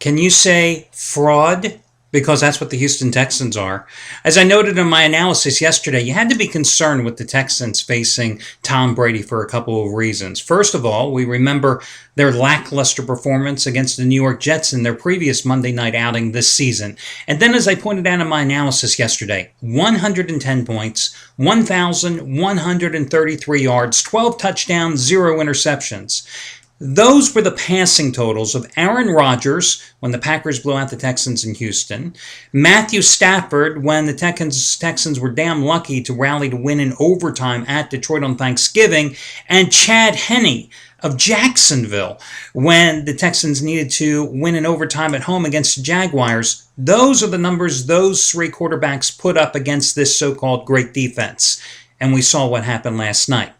Can you say fraud? Because that's what the Houston Texans are. As I noted in my analysis yesterday, you had to be concerned with the Texans facing Tom Brady for a couple of reasons. First of all, we remember their lackluster performance against the New York Jets in their previous Monday night outing this season. And then, as I pointed out in my analysis yesterday, 110 points, 1,133 yards, 12 touchdowns, 0 interceptions. Those were the passing totals of Aaron Rodgers when the Packers blew out the Texans in Houston, Matthew Stafford when the Texans were damn lucky to rally to win in overtime at Detroit on Thanksgiving, and Chad Henne of Jacksonville when the Texans needed to win in overtime at home against the Jaguars. Those are the numbers those three quarterbacks put up against this so-called great defense. And we saw what happened last night.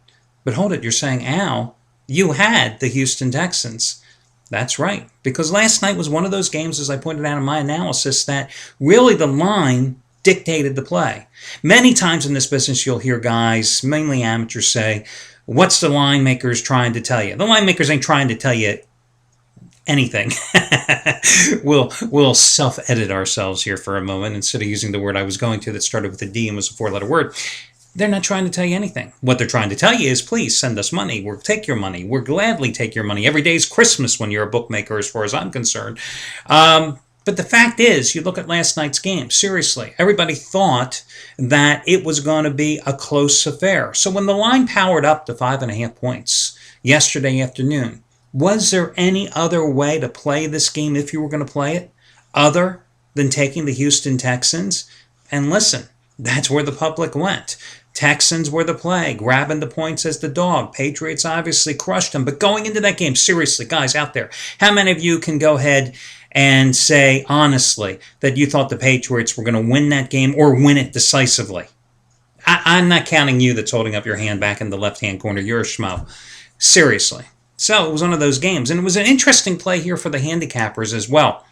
But hold it, you're saying, Al, you had the Houston Texans. That's right, because last night was one of those games, as I pointed out in my analysis, that really the line dictated the play. Many times in this business, you'll hear guys, mainly amateurs, say, what's the line makers trying to tell you? The line makers ain't trying to tell you anything. We'll self-edit ourselves here for a moment instead of using the word I was going to that started with a D and was a four-letter word. They're not trying to tell you anything. What they're trying to tell you is, please send us money. We'll take your money. We'll gladly take your money. Every day is Christmas when you're a bookmaker, as far as I'm concerned. But the fact is, you look at last night's game, seriously, everybody thought that it was going to be a close affair. So when the line powered up to 5.5 points yesterday afternoon, was there any other way to play this game if you were going to play it other than taking the Houston Texans? And listen, that's where the public went. Texans were the play, grabbing the points as the dog. Patriots obviously crushed them. But going into that game, seriously, guys out there, how many of you can go ahead and say honestly that you thought the Patriots were going to win that game or win it decisively? I'm not counting you that's holding up your hand back in the left-hand corner. You're a schmo. Seriously. So it was one of those games. And it was an interesting play here for the handicappers as well.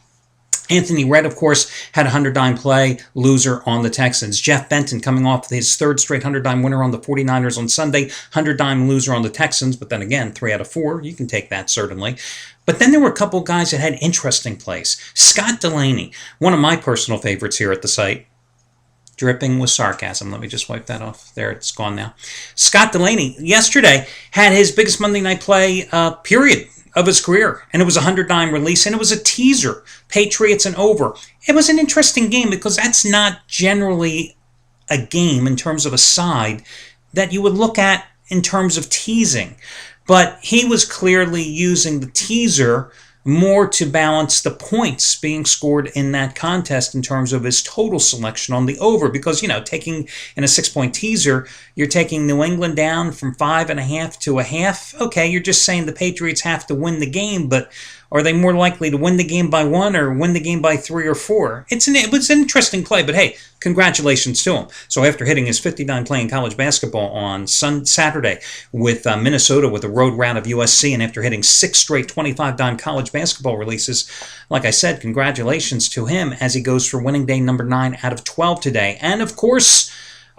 Anthony Redd, of course, had a 100-dime play, loser on the Texans. Jeff Benton coming off his third straight 100-dime winner on the 49ers on Sunday, 100-dime loser on the Texans, but then again, 3 out of 4. You can take that, certainly. But then there were a couple guys that had interesting plays. Scott Delaney, one of my personal favorites here at the site, dripping with sarcasm. Let me just wipe that off. There, it's gone now. Scott Delaney, yesterday, had his biggest Monday night play, period, of his career, and it was a 100-dime release, and it was a teaser, Patriots and over. It was an interesting game because that's not generally a game in terms of a side that you would look at in terms of teasing, but he was clearly using the teaser more to balance the points being scored in that contest in terms of his total selection on the over. Because, taking in a 6-point teaser, you're taking New England down from 5.5 to a half. Okay, you're just saying the Patriots have to win the game, but are they more likely to win the game by 1 or win the game by 3 or 4? It was an interesting play, but hey, congratulations to him. So after hitting his 59 playing college basketball on Saturday with Minnesota with a road round of USC, and after hitting 6 straight 25-dime college basketball releases, like I said, congratulations to him as he goes for winning day number 9 out of 12 today. And of course,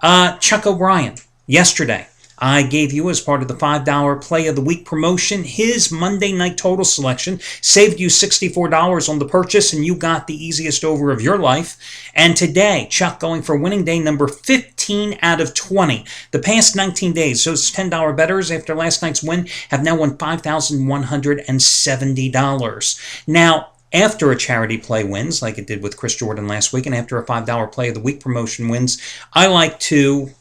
Chuck O'Brien, yesterday, I gave you, as part of the $5 Play of the Week promotion, his Monday night total selection. Saved you $64 on the purchase, and you got the easiest over of your life. And today, Chuck going for winning day number 15 out of 20. The past 19 days, those $10 bettors after last night's win have now won $5,170. Now, after a charity play wins, like it did with Chris Jordan last week, and after a $5 Play of the Week promotion wins, I like to,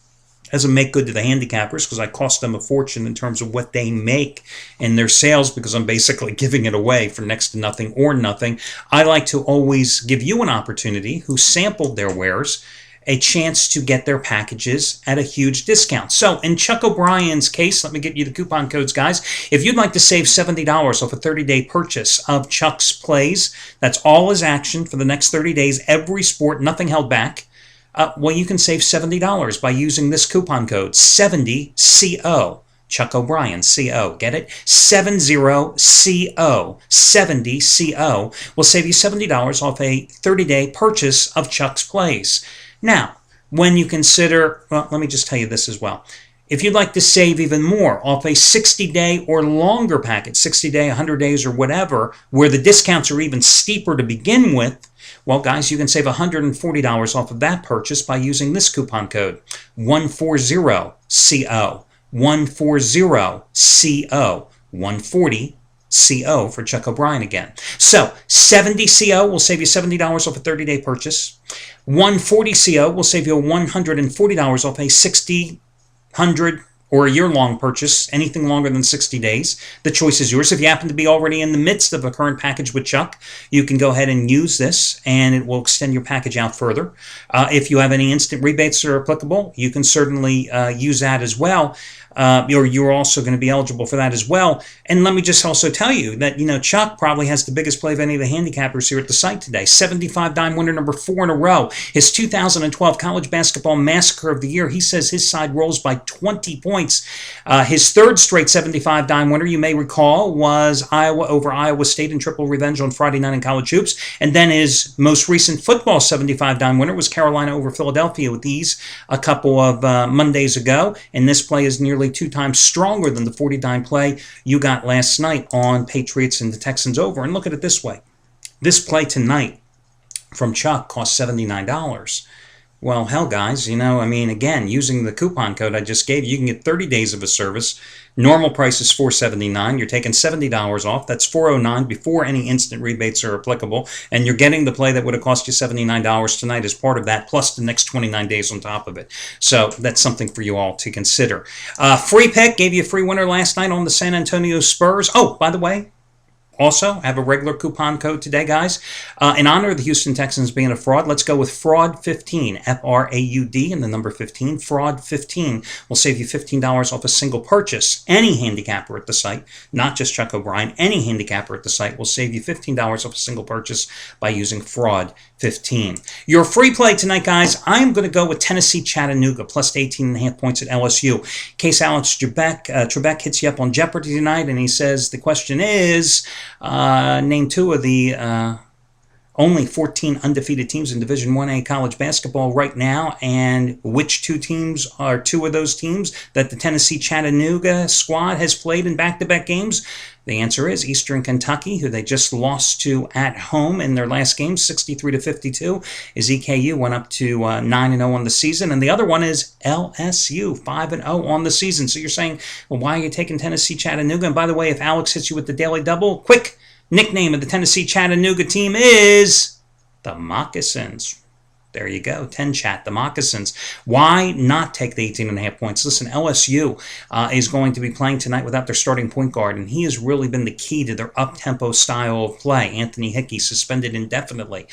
as a make good to the handicappers, because I cost them a fortune in terms of what they make in their sales, because I'm basically giving it away for next to nothing or nothing. I like to always give you an opportunity who sampled their wares a chance to get their packages at a huge discount. So in Chuck O'Brien's case, let me get you the coupon codes, guys. If you'd like to save $70 off a 30-day purchase of Chuck's plays, that's all his action for the next 30 days, every sport, nothing held back. Well, you can save $70 by using this coupon code, 70CO. Chuck O'Brien, CO. Get it? 70CO. 70CO will save you $70 off a 30-day purchase of Chuck's plays. Now, when you consider, well, let me just tell you this as well. if you'd like to save even more off a 60-day or longer package, 60-day, 100 days, or whatever, where the discounts are even steeper to begin with, well, guys, you can save $140 off of that purchase by using this coupon code, 140CO, 140CO, 140 CO for Chuck O'Brien again. So 70 CO will save you $70 off a 30-day purchase. 140 CO will save you $140 off a 60, 100, or a year-long purchase, anything longer than 60 days. The choice is yours. If you happen to be already in the midst of a current package with Chuck, you can go ahead and use this, and it will extend your package out further. If you have any instant rebates that are applicable, you can certainly use that as well. Or you're also going to be eligible for that as well. And let me just also tell you that, Chuck probably has the biggest play of any of the handicappers here at the site today. 75 dime winner number 4 in a row. His 2012 College Basketball Massacre of the Year. He says his side rolls by 20 points. His third straight 75 dime winner, you may recall, was Iowa over Iowa State in triple revenge on Friday night in college hoops. And then his most recent football 75 dime winner was Carolina over Philadelphia with these a couple of Mondays ago. And this play is nearly 2 times stronger than the 40 dime play you got last night on Patriots and the Texans over. And look at it this way. This play tonight from Chuck cost $79. Well, hell, guys, again, using the coupon code I just gave you, you can get 30 days of a service. Normal price is $479. You're taking $70 off. That's $409 before any instant rebates are applicable. And you're getting the play that would have cost you $79 tonight as part of that, plus the next 29 days on top of it. So that's something for you all to consider. Free pick, gave you a free winner last night on the San Antonio Spurs. Oh, by the way, also, I have a regular coupon code today, guys. In honor of the Houston Texans being a fraud, let's go with Fraud15, F-R-A-U-D, and the number 15. Fraud15 will save you $15 off a single purchase. Any handicapper at the site, not just Chuck O'Brien, any handicapper at the site will save you $15 off a single purchase by using Fraud15. Your free play tonight, guys, I'm going to go with Tennessee Chattanooga, plus 18.5 points at LSU. In case Alex Trebek hits you up on Jeopardy tonight, and he says the question is, name 2 of the only 14 undefeated teams in Division 1A college basketball right now, and which 2 teams are 2 of those teams that the Tennessee Chattanooga squad has played in back-to-back games? The answer is Eastern Kentucky, who they just lost to at home in their last game, 63-52. As EKU went up to 9-0 on the season, and the other one is LSU, 5-0 on the season. So you're saying, well, why are you taking Tennessee Chattanooga? And by the way, if Alex hits you with the Daily Double, quick nickname of the Tennessee Chattanooga team is the Moccasins. There you go, 10 chat, the Moccasins. Why not take the 18.5 points? Listen, LSU is going to be playing tonight without their starting point guard, and he has really been the key to their up-tempo style of play. Anthony Hickey suspended indefinitely.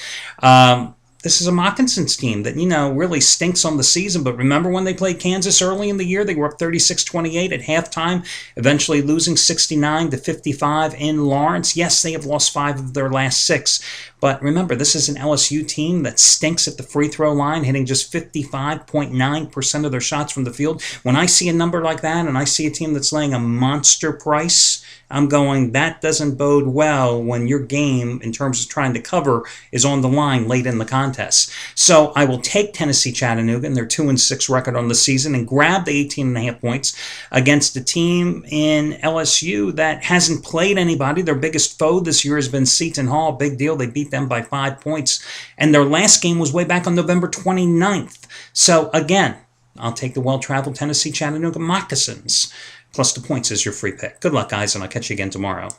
This is a Moccasins team that, really stinks on the season. But remember when they played Kansas early in the year? They were up 36-28 at halftime, eventually losing 69-55 in Lawrence. Yes, they have lost 5 of their last 6. But remember, this is an LSU team that stinks at the free throw line, hitting just 55.9% of their shots from the field. When I see a number like that and I see a team that's laying a monster price, I'm going, that doesn't bode well when your game, in terms of trying to cover, is on the line late in the contest. So I will take Tennessee Chattanooga and their 2-6 record on the season and grab the 18.5 points against a team in LSU that hasn't played anybody. Their biggest foe this year has been Seton Hall. Big deal. They beat them by 5 points. And their last game was way back on November 29th. So again, I'll take the well-traveled Tennessee Chattanooga Moccasins. Plus the points is your free pick. Good luck, guys, and I'll catch you again tomorrow.